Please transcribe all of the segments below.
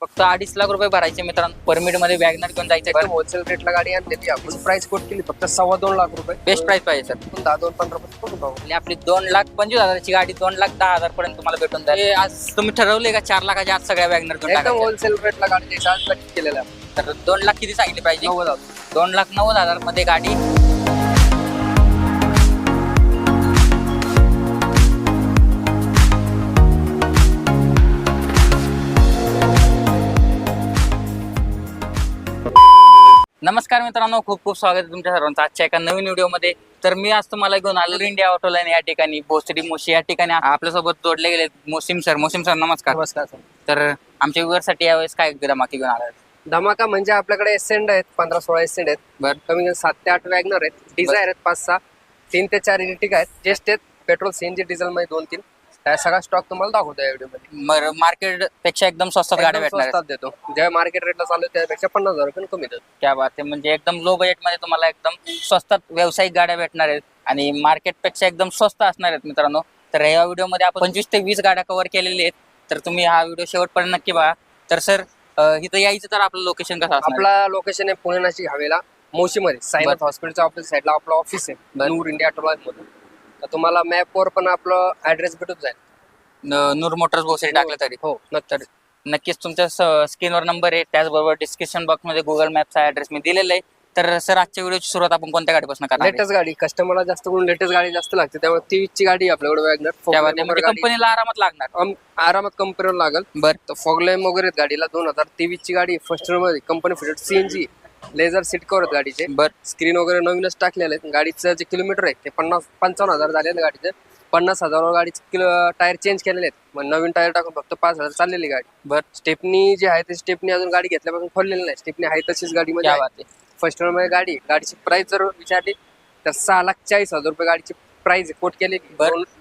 फक्त 2.5 लाख रुपये भरायचे मित्रांनो. परमिट मध्ये वॅगनर घेऊन जायचं. होलसेल रेटला गाडी आणलेली आपण प्राइस कोट केली फक्त 2.25 लाख रुपये. बेस्ट प्राइस पाहिजे सर. 10-15% आणि आपली 2,25,000ची गाडी 2,10,000 पर्यंत तुम्हाला भेटून जाईल. आज तुम्ही ठरवले का 4 लाखाच्या आत सगळ्या वॅगनर एकदम होलसेल रेटला गाडी द्यायची आज नक्की केलेला आहे. तर 2 लाख किती सांगितले पाहिजे? 90,000 मध्ये गाडी. नमस्कार मित्रांनो, खूप खूप स्वागत आहे तुमच्या सर्वांचं आजच्या एका नवीन व्हिडिओमध्ये. तर मी आज तुम्हाला घेऊन आलो इंडिया ऑटो लाईन या ठिकाणी, भोसडी मोशी या ठिकाणी आपल्यासोबत जोडले गेले मोसिम सर. नमस्कार. नमस्कार सर. तर आमच्या व्ह्यूअरसाठी यावेळेस काय धमाके घेऊन आला? धमाका म्हणजे आपल्याकडे एसेंड आहेत 15-16 एसेंड आहेत. बरं. कमी 7 ते 8 वॅगनर आहेत. डिझायर आहेत 5-6, 3 ते 4 इलेक्ट्रिक आहेत. जेस्ट आहेत पेट्रोल सीएनजी डिझेल मध्ये 2-3. त्या सगळा स्टॉक तुम्हाला दाखवतो या व्हिडिओ मध्ये. मार्केट पेक्षा एकदम स्वस्तात गाड्या भेटणार आहेत. देतो ज्या मार्केट रेटला चालू आहे त्यापेक्षा 50,000 रुपये कमी देतो. क्या बात आहे. म्हणजे एकदम लो बजेट मध्ये तुम्हाला एकदम स्वस्तात व्यावसायिक गाड्या भेटणार आहेत आणि मार्केट पेक्षा एकदम स्वस्त असणार आहेत मित्रांनो. तर या व्हिडिओ मध्ये आपण 25 ते 20 गाड्या कव्हर केलेल्या आहेत. तर तुम्ही हा व्हिडिओ शेवटपर्यंत नक्की बघा. तर सर इथं यायचं तर आपलं लोकेशन कसं असणार? आपला लोकेशन आहे पुणे नाशिक हवेला मोशीमध्ये सायनाथ हॉस्पिटलच्या ऑपोजिट साईडला आपलं ऑफिस आहे नूर इंडिया ऑटो लाईन मध्ये. तर तुम्हाला मॅपवर पण आपलं ऍड्रेस भेटून जाईल. नूर मोटर्स भोसडी टाकलं तरी हो तर नक्कीच तुमच्या स्क्रीनवर नंबर आहे. त्याचबरोबर डिस्क्रिप्शन बॉक्स मध्ये गुगल मॅपचा ऍड्रेस मी दिलेला आहे. तर सर आजच्या व्हिडिओची सुरुवात आपण कोणत्या गाडीपासून करणार? लेटेस्ट गाडी. कस्टमरला जास्त करून लेटेस्ट गाडी जास्त लागते त्यामुळे 23 ची गाडी आपल्याकडे वॅगनर. म्हणजे कंपनीला आरामात लागणार. आरामात कंपनीवर लागल. बरं. तर फॉगलाईन वगैरे गाडीला 2023 ची गाडी फर्स्ट मध्ये company fitted CNG laser seat cover आहेत गाडीचे. बरं. स्क्रीन वगैरे नवीनच टाकलेले आहेत. गाडीचं जे किलोमीटर आहे ते 55,000 झालेलं गाडीचे. 50,000 गाडीचे टायर चेंज केलेले आहेत. मग नवीन टायर टाकून फक्त 5,000 चाललेली गाडी. बरं. स्टेपनी जी आहे ते स्टेपनी अजून गाडी घेतल्यापासून खोललेली नाही. स्टेपनी आहे तशीच गाडीमध्ये. फर्स्ट मध्ये गाडीची प्राइस जर विचारली तर 6,40,000 रुपये गाडीची प्राइस कोट केली.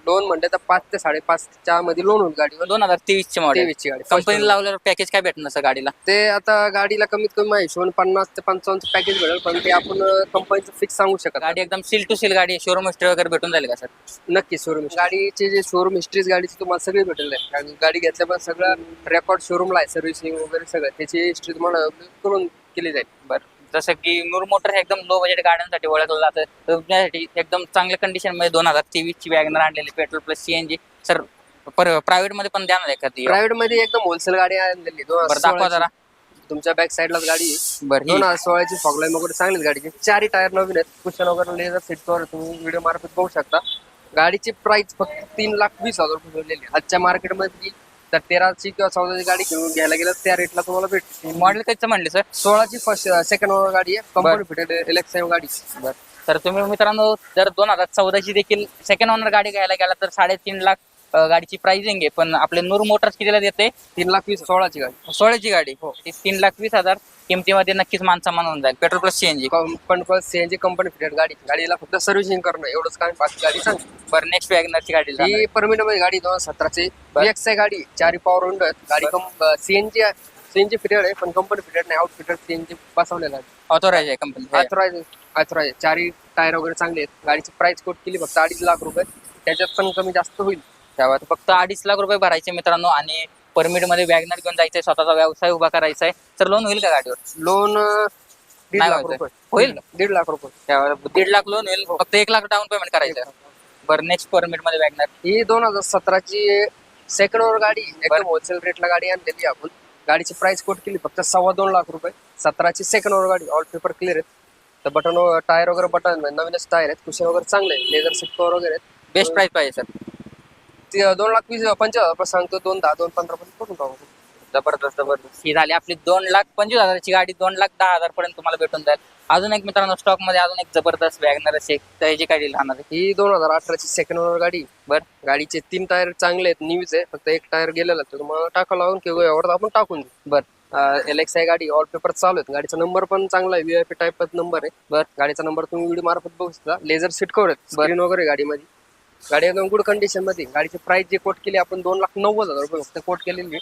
लोन म्हणते तर 5 ते 5.5 मध्ये लोन होईल गाडीवर. 2023 ची मॉडेल. 23 ची गाडी कंपनी लावल्यावर पॅकेज काय भेटणार सर गाडीला? ते आता गाडीला कमीत कमी हिशोबाने 50 ते 55 पॅकेज भेटेल. पण ते आपण कंपनीचं फिक्स सांगू शकत. गाडी एकदम सील टू सील गाडी, शोरूम हिस्ट्री वगैरे भेटून जाईल का सर? नक्की शोरूम गाडीचे जे शोरूम हिस्ट्रीज गाडीची तुम्हाला सगळी भेटेल. गाडी घेतल्यापासून सगळं रेकॉर्ड शोरूमला आहे. सर्व्हिसिंग वगैरे सगळं त्याची हिस्ट्री तुम्हाला करून केली जाईल. बरं. जसं की नूर मोटर हे एकदम लो बजेट गाड्यांसाठी ओळखलं जातं. तर तुमच्यासाठी एकदम चांगल्या कंडिशन मध्ये 2023 ची वॅगनर आणलेली petrol plus CNG. Sir private मध्ये पण द्या ना एखादी. प्रायव्हेट मध्ये एकदम होलसेल गाडी आणलेली. दाखवा जरा. तुमच्या बॅक साईडलाच गाडी आहे. बरं. 2016 ची फॉगलाईन वगैरे चांगलीच गाडीची. 4 टायर नवीन आहेत. कुशन वगैरे लेझर सीट कव्हर तुम्ही व्हिडिओ मार्फत बघू शकता. गाडीची प्राइस फक्त 3,20,000 रुपये ठेवलेली. आजच्या मार्केटमध्ये तर 13ची किंवा 14ची गाडी घेऊन घ्यायला गेलं त्या रेटला तुम्हाला भेटते. मॉडेल कधी म्हणले सर? 16ची फर्स्ट सेकंड ओनर गाडी आहे. कंपनी फिटेड एलेक्सा गाडी. बरं. तर तुम्ही मित्रांनो जर 2014ची देखील सेकंड ओनर गाडी घ्यायला गेला तर 3.5 लाख गाडीची प्राइसिंग आहे. पण आपले नूर मोटर्स कितीला देते? 3,20,000. 16ची गाडी. 16ची गाडी. हो. 3,20,000 किमतीमध्ये नक्कीच माणसा होऊन जाईल. Petrol plus CNG. पण प्लस सीएनजी कंपनी फिटेड गाडी. गाडीला फक्त सर्व्हिसिंग करणं एवढंच काम. बाकी गाडी चांगली. बरं. नेक्स्ट वॅगनरची गाडी ही परमिट मध्ये गाडी 2017ची VXI गाडी. 4 पॉवर विंडो आहेत. गाडी सीएनजी फिटेड आहे पण कंपनी फिटेड नाही. आउट फिटेड सीएनजी बसवलेला आहे. ऑथोराइज आहे कंपनी. ऑथोराइज 4 टायर वगैरे चांगले आहेत. गाडीची प्राइस कोट केली फक्त 2.5 लाख रुपये. त्याच्यात पण कमी जास्त होईल. त्यावर फक्त 2.5 लाख रुपये भरायचे मित्रांनो. आणि परमिट मध्ये वॅगनर घेऊन जायचंय, स्वतःचा व्यवसाय उभा करायचा आहे. तर लोन होईल का गाडीवर? लोन 1.5 लाख रुपये होईल. 1.5 लाख रुपये. त्यावर 1.5 लाख लोन होईल. फक्त 1 लाख डाऊन पेमेंट करायचं. बरं. नेक्स्ट परमिट मध्ये वॅगनर ही 2017ची सेकंड ओनर गाडी. एकदम होलसेल रेटला गाडी आणलेली आपण. गाडीची प्राइस कोट केली फक्त 2.25 लाख रुपये. 17ची सेकंड ओनर गाडी. ऑल पेपर क्लिअर आहेत. तर बटन टायर वगैरे बटन नवीनच टायर आहेत. कुशन वगैरे चांगले आहेत. लेझर सीट कव्हर वगैरे आहेत. बेस्ट प्राइस पाहिजे सर. 2,25,000 रुपये सांगतो. 2,10-2,15 करून टाकू. जबरदस्त. ही झाली आपली 2,25,000ची गाडी 2,10,000 पर्यंत तुम्हाला भेटून जाईल. अजून एक मित्रांनो स्टॉक मध्ये अजून एक जबरदस्त वॅगनर असेल तर ह्याची गाडी राहणार आहे. ही 2018ची सेकंड ओनर गाडी. बरं. गाडीचे 3 टायर चांगले आहेत. न्यूज आहे. फक्त 1 टायर गेलेला तर तुम्हाला टाकावं लागून किंवा एवढं आपण टाकून देऊ. बरं. एलेक्सा गाडी. ऑल पेपर चालू आहेत. गाडीचा नंबर पण चांगला आहे. VIP टाईप नंबर आहे. बरं. गाडीचा नंबर तुम्ही व्हिडिओ मार्फत बघू शकता. लेझर सीट कव्हर आहेत. स्क्रीन वगैरे गाडीमध्ये. गाडी एकदम गुड कंडिशन मध्ये. गाडीची प्राइस जे कोट केली आपण 2,90,000 रुपये फक्त कोट केलेली.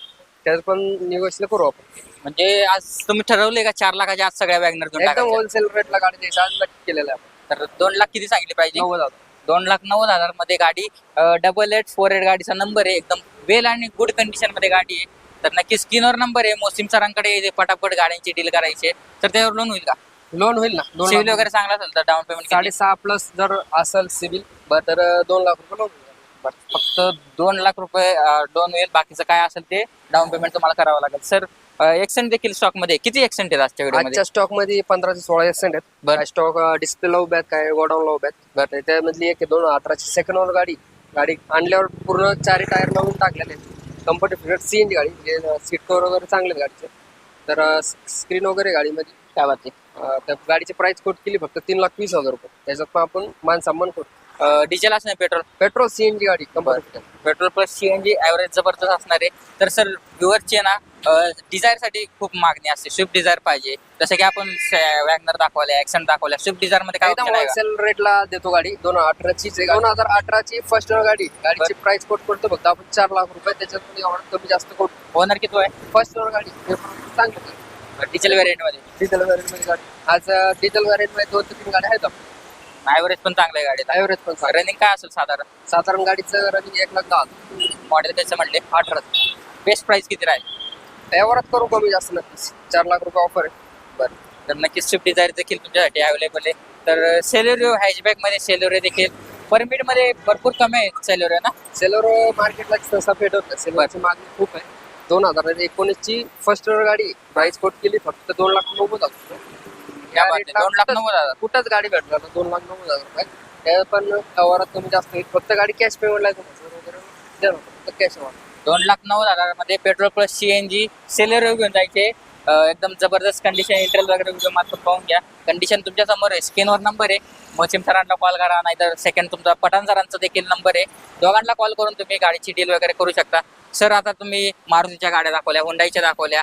त्यात पण निगोशिएट करू आपण. म्हणजे आज तुम्ही ठरवले का 4 लाखाच्या आत सगळ्या वॅगनर घेऊन एकदम टाकायच्या? होलसेल रेटला गाडी द्यायची आज नक्की केलेला आहे. तर 2 लाख किती सांगितले पाहिजे? 90,000. 2,90,000 मध्ये गाडी 8848 गाडीचा नंबर आहे. एकदम वेल आणि गुड कंडिशन मध्ये गाडी आहे. तर नक्की स्क्रीनवर नंबर आहे. मोसिम सरांकडे पटापट गाड्यांची डील करायची तर त्यावर लोन होईल का? लोन होईल ना, 2 सिव्हिल लाख वगैरे चांगला असेल तर डाऊन पेमेंट 6.5 प्लस जर असेल सिबिल तर 2 लाख रुपये लोन होईल. फक्त 2 लाख रुपये लोन होईल. बाकीचं काय असेल ते डाऊन पेमेंट तुम्हाला करावं लागेल. सर एक्सेंट देखील स्टॉक मध्ये किती एक्सेंट आहेत आजच्या व्हिडिओमध्ये? आजच्या स्टॉक मध्ये 15 ते 16 एक्सेंट आहेत. बरं. स्टॉक डिस्प्ले लावू बॅक काय गोडाऊन लावू बॅक. बरं त्यामधली एक 2018 ची सेकंड ओनर गाडी आणल्यावर पूर्ण 4 टायर लावून टाकलेले आहेत. कम्फर्ट फिटेड सीएनजी गाडी, जे सीट कव्हर वगैरे चांगले आहेत गाडीचे. तर स्क्रीन वगैरे गाडीमध्ये काय बात आहे. त्या गाडीची प्राइस कोट केली फक्त 3,20,000 रुपये. त्याच्यात पण आपण मान सन्मान करू. डिझेल असणार पेट्रोल? पेट्रोल सीएनजी गाडी comfort fitted. Petrol plus CNG average जबरदस्त असणार आहे. तर सर व्ह्युअरची ना डिझायर साठी खूप मागणी असते. स्विफ्ट डिझायर पाहिजे, जसं की आपण वॅगनर दाखवल्या, ॲक्सेंट दाखवल्या. स्विफ्ट डिझायर मध्ये काय एकदम option आहे का? होलसेल रेटला देतो गाडी. 2018 ची 2018 ची फर्स्ट गाडी. गाडीची प्राइस कोट करतो फक्त आपण 4 लाख रुपये. त्याच्यात एवढं कमी जास्त कोट. ओनर किती आहे? फर्स्ट गाडी चांगली डिझेल व्हेरियंट मध्ये. डिझेल व्हॅरियंट मध्ये गाडी. आज डिझेल व्हॅरियंट मध्ये 2 ते 3 गाड्या आहेत. ॲव्हरेज पण चांगलं आहे गाडीला. ॲव्हरेज पण रनिंग काय असेल साधारण? साधारण गाडीचं रनिंग 1,10,000. मॉडेल त्याचं म्हटले 18. बेस्ट प्राइस किती राहील? एवढाच करू कमी जास्त नक्कीच. 4 लाख रुपये ऑफर आहे. बरं, तर नक्कीच स्विफ्ट डिझायर देखील तुमच्यासाठी अवेलेबल आहे. तर सेलेरिओ हॅचबॅक मध्ये सेलेरिओ देखील परमिट मध्ये भरपूर कमी आहे. सेलेरिओ ना सेलर मार्केटला सहसा भेट होत नाही. सेलरची मागणी खूप आहे. 2019 ची फर्स्ट गाडी प्राइस कोट केली फक्त 2,90,000 क्या बात आहे. 2,90,000. कुठंच गाडी भेटणार 2,90,000 रुपये. त्या पण व्यवहारात कमी जास्त होईल. फक्त गाडी कॅश पेमेंटला वगैरे फक्त कॅश 2,09,000 मध्ये पेट्रोल प्लस सीएनजी सेलेरिओ घेऊन जायचे. एकदम जबरदस्त कंडिशन, इंटेरियर वगैरे व्हिडिओ मात्र पाहून घ्या. कंडिशन तुमच्या समोर आहे. स्क्रीनवर नंबर आहे. मोसिम सरांना कॉल करा, नाहीतर सेकंड तुमचा पठाण सरांचा देखील नंबर आहे. दोघांना कॉल करून तुम्ही गाडीची डील वगैरे करू शकता. सर आता तुम्ही मारुतीच्या गाड्या दाखवल्या, हुंडाईच्या दाखवल्या,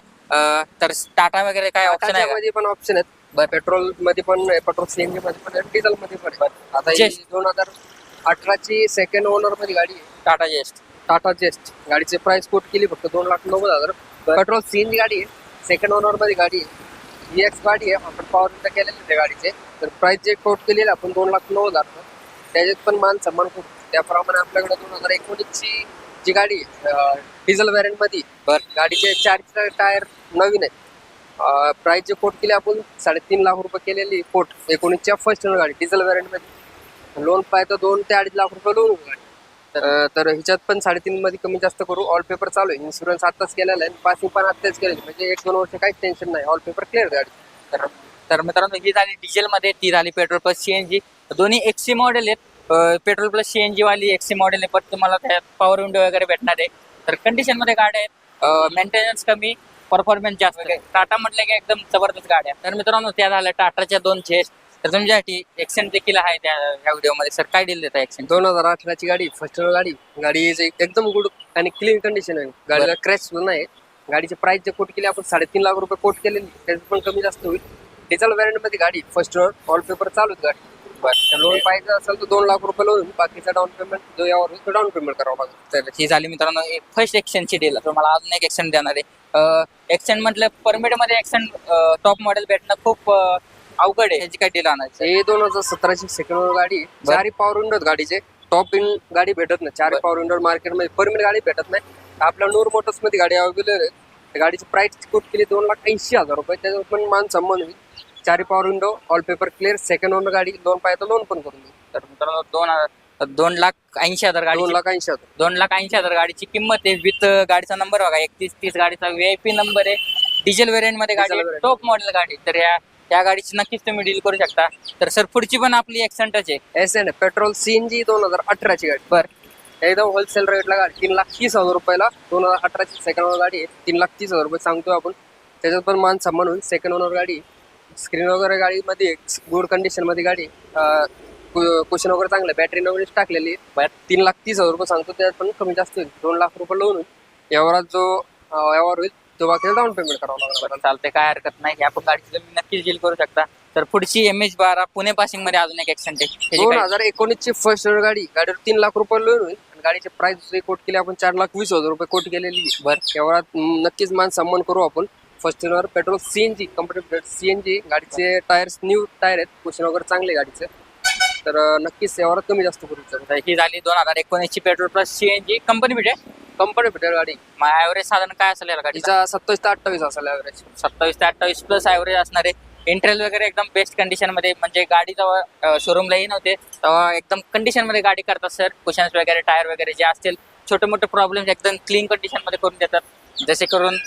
तर टाटा वगैरे काय ऑप्शन आहे का? मध्ये पण ऑप्शन आहेत. पेट्रोल मध्ये पण, पेट्रोल सीएनजी मध्ये पण, डिझेल मध्ये पण. आता ही Just. 2018 ची सेकंड ओनर मध्ये गाडी आहे. टाटा जेस्ट. टाटा जेस्ट गाडीची प्राइस कोट केली फक्त 2,90,000. पेट्रोल सीएनजी गाडी आहे. सेकंड ओनर मध्ये गाडी आहे. EX गाडी आहे. आपण पॉवर विंडो केलेले ते गाडीचे. तर प्राइस जे कोट केलेली आपण 2,90,000. त्याच्यात पण मान सन्मान करू. त्याप्रमाणे आपल्याकडे 2019 ची जी गाडी आहे डिझेल व्हॅरियंट मध्ये. गाडीचे 4 टायर नवीन आहेत. प्राइस जे कोट केली आपण 3.5 लाख रुपये केलेली कोट 19च्या फर्स्ट गाडी डिझेल व्हॅरियंट मध्ये. लोन पाहिजे 2 ते 2.5 लाख रुपये लोन गाडी. तर ह्याच्यात पण 3.5 मध्ये कमी जास्त करू. ऑल पेपर चालू आहे. इन्शुरन्स आताच केलेला आहे. पासिंग पण आताच केलेली, म्हणजे 1-2 वर्ष काहीच टेन्शन नाही. ऑल पेपर क्लिअर गाडी. तर मित्रांनो, ही झाली डिझेल मध्ये, ती झाली पेट्रोल प्लस सीएनजी. दोन्ही एक्सी मॉडेल आहेत. पेट्रोल प्लस सीएनजी वाली एक्सी मॉडेल आहे, पण तुम्हाला त्यात पॉवर विंडो वगैरे भेटणार आहे. तर कंडिशन मध्ये गाड्या आहेत. मेंटेनन्स कमी, परफॉर्मन्स जास्त. टाटा म्हटलं की एकदम जबरदस्त गाड्या. तर मित्रांनो, त्या झाल्या टाटाच्या 2 जेस्ट. तर तुमच्यासाठी एक्सेंट देखील आहे त्या व्हिडिओमध्ये. सर काय डील देता एक्सेंट? 2018 ची गाडी फर्स्ट गाडी एकदम गुड आणि क्लीन कंडिशन आहे. गाडीला क्रॅश नाही. गाडीची प्राइस जे कोट केली आपण 3.5 लाख रुपये कोट केलेली. त्याचं पण कमी जास्त होईल. डिझेल व्हॅरियंट मध्ये गाडी फर्स्ट ऑल पेपर चालू आहे गाडी. लोन पाहिजे असेल तर 2 लाख रुपये लोन. बाकीचा डाऊन पेमेंट जो यावर होईल तो डाऊन पेमेंट करावं लागेल. तर ही झाली मित्रांनो फर्स्ट एक्सेंटची डील. तुम्हाला अजून एक एक्सेंट देणार आहे. एक्सेंट म्हटलं परमिट मध्ये एक्सेंट टॉप मॉडेल भेटणं खूप अवघड आहे. ह्याची काय डील आणायची? हे 2017 ची सेकंड गाडी. 4 पॉवर विंडो गाडीचे. टॉप इन गाडी भेटत नाही. 4 पॉवर विंडो मार्केटमध्ये परमिट गाडी भेटत नाही. आपल्या नूर मोटर्स मध्ये गाडी अवेलेबल आहे. गाडीची प्राइस कोट केली 2,80,000 रुपये. त्याच्यावर पण मान सन्मान होईल. 4 power window, all paper clear, second owner गाडी. लोन पाहिजे तर लोन पण करून देऊ. तर मित्रांनो 2,80,000 गाडी. 2,80,000. 2,80,000 गाडीची किंमत आहे. विथ गाडीचा नंबर बघा 3130 गाडीचा VIP नंबर आहे. डिझेल व्हेरियंट मध्ये गाडी, टॉप मॉडेल गाडी. तर या गाडीची नक्कीच तुम्ही डील करू शकता. तर सर पुढची पण आपली एक्सेंटच आहे. एसएन पेट्रोल सीएनजी 2018 ची गाडी. बरं, एकदम होलसेल रेटला गाडी 3,30,000 रुपयाला. 2018 ची सेकंड ओनर गाडी आहे. 3,30,000 रुपये सांगतो आपण. त्याच्यात पण मान सन्मान होईल. सेकंड ओनर गाडी. स्क्रीन वगैरे गाडीमध्ये गुड कंडिशन मध्ये गाडी. कुशन वगैरे चांगलं. बॅटरी नवीन टाकलेली. 3,30,000 रुपये सांगतो. त्यात पण कमी जास्त होईल. 2 लाख रुपये लोन होईल. यावर जो व्यवहार होईल तो बाकी डाऊन पेमेंट करावं लागेल. चालते, काय हरकत नाही. या पण गाडीची तुम्ही नक्कीच डील करू शकता. तर पुढची MH12 पुणे पासिंग मध्ये अजून एक एक्सेंट आहे. 2019 ची फर्स्ट गाडी. गाडीवर 3 लाख रुपये लोन होईल. आणि गाडीचे प्राइस कोट केली आपण 4,20,000 रुपये कोट केलेली. बरं, यावर नक्कीच मान सन्मान करू आपण. First owner petrol CNG company CNG. गाडीचे टायर्स न्यू टायर आहेत. कुशन वगैरे चांगले गाडीचे. तर नक्कीच यावर कमी जास्त करू शकतो. ही झाली 2019 ची पेट्रोल प्लस सीएनजी कंपनी भेटे. कंपनी फिटेड गाडी. मग ऍव्हरेज साधारण काय असेल याला गाडीचा? तिचा 27 ते 28 असेल ॲव्हरेज. 27 ते 28 प्लस ऍव्हरेज असणार आहे. इंटेरियर वगैरे एकदम बेस्ट कंडिशन मध्ये, म्हणजे गाडी जेव्हा शोरूमलाही नव्हते तेव्हा एकदम कंडिशन मध्ये गाडी करतात सर. कुशन्स वगैरे टायर वगैरे जे असतील छोटे मोठे प्रॉब्लेम एकदम क्लीन कंडिशन मध्ये करून देतात. जसे करून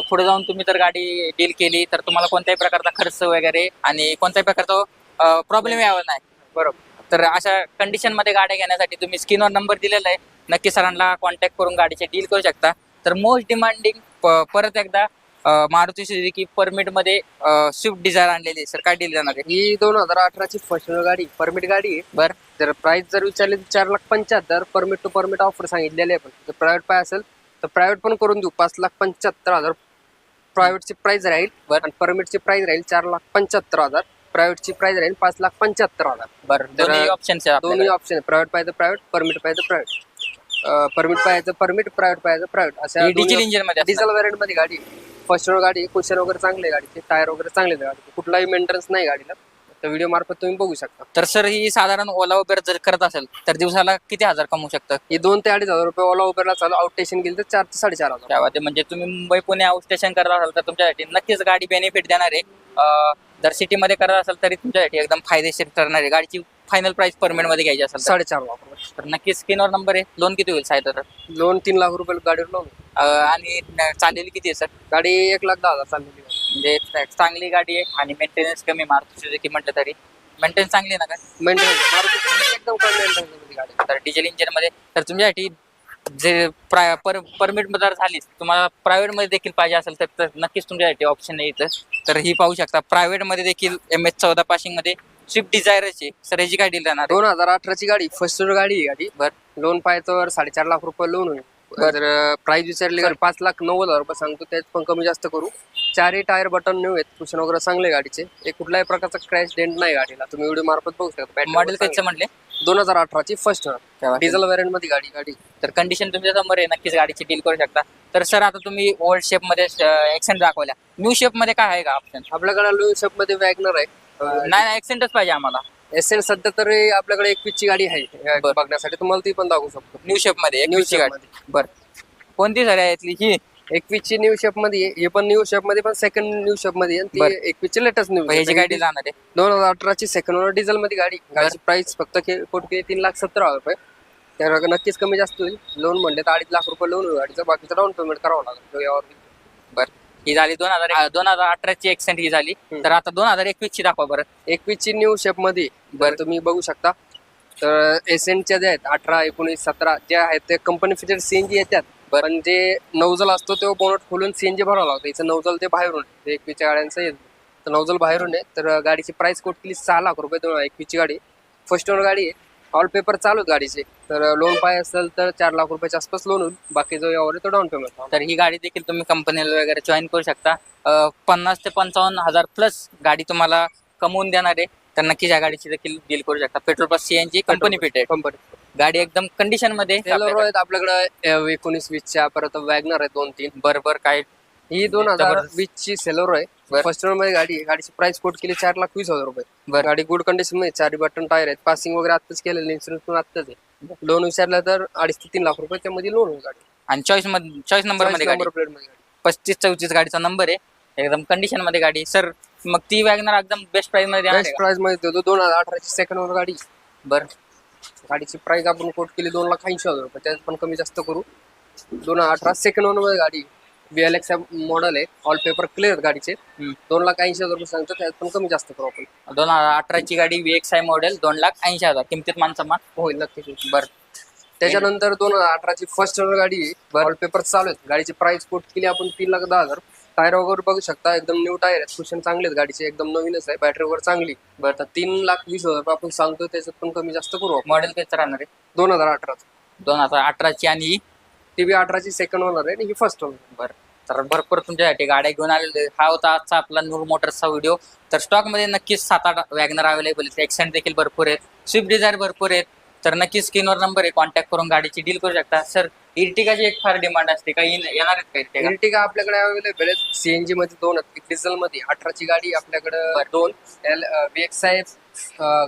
पुढे जाऊन तुम्ही तर गाडी डील केली तर तुम्हाला कोणत्याही प्रकारचा खर्च वगैरे आणि कोणत्याही प्रकारचा प्रॉब्लेम यावा नाही. बरोबर. तर अशा कंडिशन मध्ये गाड्या घेण्यासाठी तुम्ही स्क्रीनवर नंबर दिलेला आहे, नक्की सरांना कॉन्टॅक्ट करून गाडीचे डील करू शकता. तर मोस्ट डिमांडिंग परत एकदा मारुती सुझुकी परमिट मध्ये स्विफ्ट डिझायर आणलेली सर, काय डील देणार आहे? ही 2018ची फर्स्ट गाडी, परमिट गाडी आहे. बरं, जर प्राइस जर विचारली तर 4,75,000 परमिट टू परमिट ऑफर सांगितलेली आहे. पण जर प्रायव्हेट पाय असेल तर प्रायव्हेट पण करून देऊ. 5,75,000 प्रायव्हेटची प्राइस राहील. आणि परमिटची प्राइस राहील 4,75,000. प्रायव्हेटची प्राइस राहील 5,75,000. बरं. दोन्ही ऑप्शन दोन्ही ऑप्शन, प्रायव्हेट पाहिजे प्रायव्हेट, परमिट पाहिजे प्रायव्हेट. परमिट पाहिजे परमिट, प्रायव्हेट पाहिजे प्रायव्हेट. अशा डिझेल इंजिन मध्ये डिझेल व्हेरियंट मध्ये गाडी. फर्स्ट गाडी, क्वेश्चन वगैरे चांगले गाडीचे, टायर वगैरे चांगले गाडी, कुठलाही मेंटेनन्स नाही गाडीला. तर व्हिडिओ मार्फत तुम्ही बघू शकता. तर सर ही साधारण ओला उबेर जर करत असेल तर दिवसाला किती हजार कमवू शकतं? ही 2 ते 2,500 रुपये ओला उबेरला चालू. आउट स्टेशन गेली तर 4 ते 4,500. तेव्हा ते म्हणजे तुम्ही मुंबई पुणे आउट स्टेशन करत असाल तर तुमच्यासाठी नक्कीच गाडी बेनिफिट देणार आहे. जर सिटीमध्ये करत असाल तरी तुमच्यासाठी एकदम फायदेशीर ठरणार आहे. गाडीची फायनल प्राइस परमिट मध्ये घ्यायची असेल तर 4,500 रुपये. तर नक्कीच स्क्रीनवर नंबर आहे. लोन किती होईल साहेब? लोन 3 लाख रुपये गाडीवर लोन. आणि चाललेली किती आहे सर? गाडी 1,10,000 चाललेली. म्हणजे चांगली गाडी आहे आणि मेंटेनन्स कमी. मारुती सुझुकी म्हटलं तरी मेंटेनन्स चांगली ना? काय मेंटेनन्स एकदम कमी मेंटेनन्स गाडी. तर डिझेल इंजिन मध्ये तर तुमच्यासाठी जे परमिट जर झाली तुम्हाला प्रायव्हेट मध्ये देखील पाहिजे असेल तर नक्कीच तुमच्यासाठी ऑप्शन आहे इथं. तर ही पाहू शकता प्रायव्हेट मध्ये देखील MS14 पासिंग मध्ये स्विफ्ट डिझायरची. सर याची काय डील राहणार? 2018ची गाडी, फर्स्ट गाडी आहे गाडी. बरं. लोन पाहिजे तर 4.5 लाख रुपये लोन होईल. जर प्राइस विचारली तर 5,90,000 रुपये सांगतो, त्यात पण कमी जास्त करू. 4ही टायर बटन न्यू आहेत, कुशन वगैरे चांगले गाडीचे. एक कुठल्याही प्रकारचा क्रॅश डेंट नाही गाडीला. तुम्ही व्हिडिओ मार्फत बघू शकता. मॉडेल कधीचं म्हटले? 2018ची फर्स्ट डिझेल व्हेरियंट मध्ये गाडी. तर कंडिशन तुमच्या समोर आहे, नक्कीच गाडीची डील करू शकता. तर सर आता तुम्ही ओल्ड शेप मध्ये एक्सेंट दाखवल्या, न्यू शेप मध्ये काय आहे का ऑप्शन? आपल्याकडे न्यू शेप मध्ये वॅगनर आहे. नाही एक्सेंटच पाहिजे आम्हाला. एसएन सध्या तरी आपल्याकडे 21ची गाडी आहे बघण्यासाठी, तुम्हाला ती पण दाखवू शकतो. न्यू शेप मध्ये 21ची गाडी. बरं, कोणती सर आहे ही? 21ची न्यू शेप मध्ये. हे पण न्यू शेप मध्ये, पण सेकंड न्यू शेप मध्ये. आणि ती 21ची लेटेस्ट न्यू. ह्याची गाडी जाणार आहे 2018ची सेकंड ओनर डिझेल मध्ये गाडी. गाडीची प्राइस फक्त कोटी 3,70,000 रुपये. त्यावर नक्कीच कमी जास्त होईल. लोन म्हणले तर 2.5 लाख रुपये लोन होईल गाडीचं. बाकीचं डाऊन पेमेंट करावं लागेल यावर. बरं, ही झाली 2018ची एक्सेंट ही झाली. तर आता 2021ची दाखवा बरं. 21ची न्यू शेप मध्ये बरं तुम्ही बघू शकता. तर एसेंटच्या ज्या आहेत 18, 19, 17 जे आहेत ते कंपनी फिटेड CNG येतात. पण जे नौजल असतो तेव्हा बोनट खोलून CNG भरावं लागतं. याचं नौजल ते बाहेरून 21च्या गाड्यांचं येत. तर नौजल बाहेरून आहे. तर गाडीची प्राइस कोट केली 6 लाख रुपये. 21ची गाडी फर्स्ट ओनर गाडी आहे. ऑल पेपर चालू आहेत गाडीचे. तर लोन पाहिजे असेल तर 4 लाख रुपयाच्या आसपास लोन होईल. बाकी जो यावर तो डाऊन पेमेंट. तर ही गाडी देखील तुम्ही कंपनीला वगैरे जॉईन करू शकता. 50,000 ते 55,000 प्लस गाडी तुम्हाला कमवून देणार आहे. तर नक्कीच या गाडीची देखील डील करू शकता. Petrol plus CNG company fitted गाडी एकदम कंडिशन मध्ये आहेत आपल्याकडे. 19-20च्या परत वॅगनर आहे 2-3. बरोबर. काय ही 2020ची सेलोरो आहे. फर्स्ट ओनर मध्ये गाडी. गाडीची प्राइस कोट केली 4,20,000 रुपये. गाडी गुड कंडिशन मध्ये. 4 बटन टायर आहेत. पासिंग वगैरे आत्ताच केलेलं, इन्शुरन्स पण आत्ताच आहे. लोन विचारलं तर 2.5 ते 3 लाख रुपये त्यामध्ये लोन होईल गाडी. आणि चॉईस नंबर मध्ये गाडी. 35-34 गाडीचा नंबर आहे. एकदम कंडिशन मध्ये गाडी. सर मग ती वॅगनर एकदम बेस्ट प्राइस मध्ये बेस्ट प्राइस मध्ये देतो. 2018ची सेकंड ओनर गाडी. बरं, गाडीची प्राइस आपण कोट केली 2,80,000 रुपये. त्यात पण कमी जास्त करू. 2018 सेकंड ओनर मध्ये गाडी. VLX मॉडेल आहे. ऑल पेपर क्लिअर गाडीचे. 2,80,000 रुपये सांगतो. त्यात पण कमी जास्त करू आपण. 2018ची गाडी VXI मॉडेल 2,80,000 किमतीत मानसमान होईल नक्कीच. बरं, त्याच्यानंतर 2018ची फर्स्ट ओनर गाडी. ऑल पेपर चालू आहेत. गाडीची प्राइस कोट केली आपण 3,10,000. टायर वगैरे बघू शकता. एकदम न्यू टायर आहेत. कुशन चांगले आहेत गाडीचे. एकदम नवीनच आहे. बॅटरी वगैरे चांगली. बरं, तर 3,20,000 रुपये आपण सांगतो. त्याच्यात पण कमी जास्त करू. मॉडेल किती राहणार आहे? 2018. 2018ची आणि ती 18ची सेकंड ओनर आहे आणि ही फर्स्ट ओनर. बरं, तर भरपूर तुमच्यासाठी गाड्या घेऊन आलेले. हा होता आजचा आपला नूर मोटर्सचा व्हिडिओ. तर स्टॉक मध्ये नक्कीच 7-8 वॅगनर अवेलेबल आहेत. एक्सेंट देखील भरपूर आहेत. स्विफ्ट डिझायर भरपूर आहेत. तर नक्कीच स्क्रीनवर नंबर आहे, कॉन्टॅक्ट करून गाडीची डील करू शकता. सर इर्टिगाची एक फार डिमांड असते, काही येणार आहेत का? इर्टिगा आपल्याकडे अवेलेबल आहेत. CNG मध्ये 2 आहेत. डिझेल मध्ये 18ची गाडी आपल्याकडे 2. VXI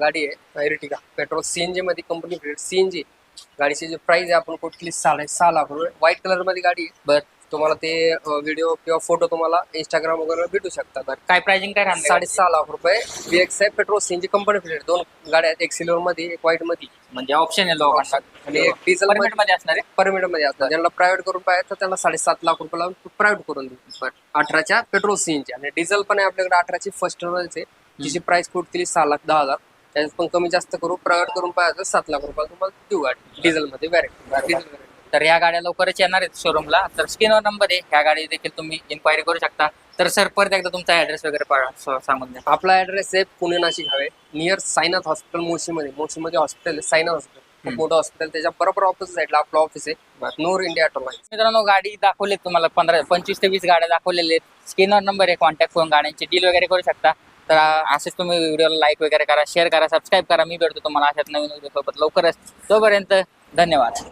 गाडी आहे इर्टिगा. पेट्रोल CNG मध्ये कंपनी फिटेड CNG. गाडीची जी प्राइस आहे आपण कुठली 6.5 लाख रुपये. व्हाईट कलर मध्ये गाडी आहे. बर तुम्हाला ते व्हिडिओ किंवा फोटो तुम्हाला इंस्टाग्राम वगैरे भेटू शकतात. काय प्राइसिंग काय राहणार गाडीची? 6.5 लाख रुपये. VXI petrol CNG company fitted 2 गाड्या आहेत, एक सिल्वर मध्ये एक व्हाईट मध्ये म्हणजे ऑप्शन आहे लोकांना आणि एक डिझेल परमिट मध्ये असणार आहे. परमिट मध्ये असतात. ज्यांना प्रायव्हेट करून पाहिजे तर त्यांना 7.5 लाख रुपये लावून प्रायव्हेट करून देऊ. 18च्या पेट्रोल सीएनजी आणि डिझेल पण आहे आपल्याकडे 18ची फर्स्ट आहे. तिची प्राइस कुठ केली 6,10,000. त्याच्यात पण कमी जास्त करू. प्रायव्हेट करून पाहिजे तर 7 लाख रुपये तुम्हाला देऊ गाडी डिझेल मध्ये व्हॅरियंट. तर ह्या गाड्या लवकरच येणार आहेत शोरूमला. तर स्क्रीनवर नंबर आहे, ह्या गाडी देखील तुम्ही इन्क्वायरी करू शकता. तर सर परत एकदा तुमचा ऍड्रेस वगैरे सांगून द्या. आपला ऍड्रेस आहे Pune Nashik highway near Sainath hospital मोशीमध्ये हॉस्पिटल आहे. साईनाथ हॉस्पिटल खूप मोठं हॉस्पिटल, त्याच्या बरोबर ऑपोजिट साईडला आपलं ऑफिस आहे. नूर इंडिया ऑटोलाईन्स. मित्रांनो गाडी दाखवली तुम्हाला 25 ते 20 गाड्या दाखवलेल्या आहेत. स्क्रीनवर नंबर आहे, कॉन्टॅक्ट करून गाड्यांची डील वगैरे करू शकता. तर असेच तुम्ही व्हिडिओला लाईक वगैरे करा, शेअर करा, सबस्क्राईब करा. मी भेटतो तुम्हाला अशाच नवीन व्हिडिओ सोबत लवकरच. तोपर्यंत धन्यवाद.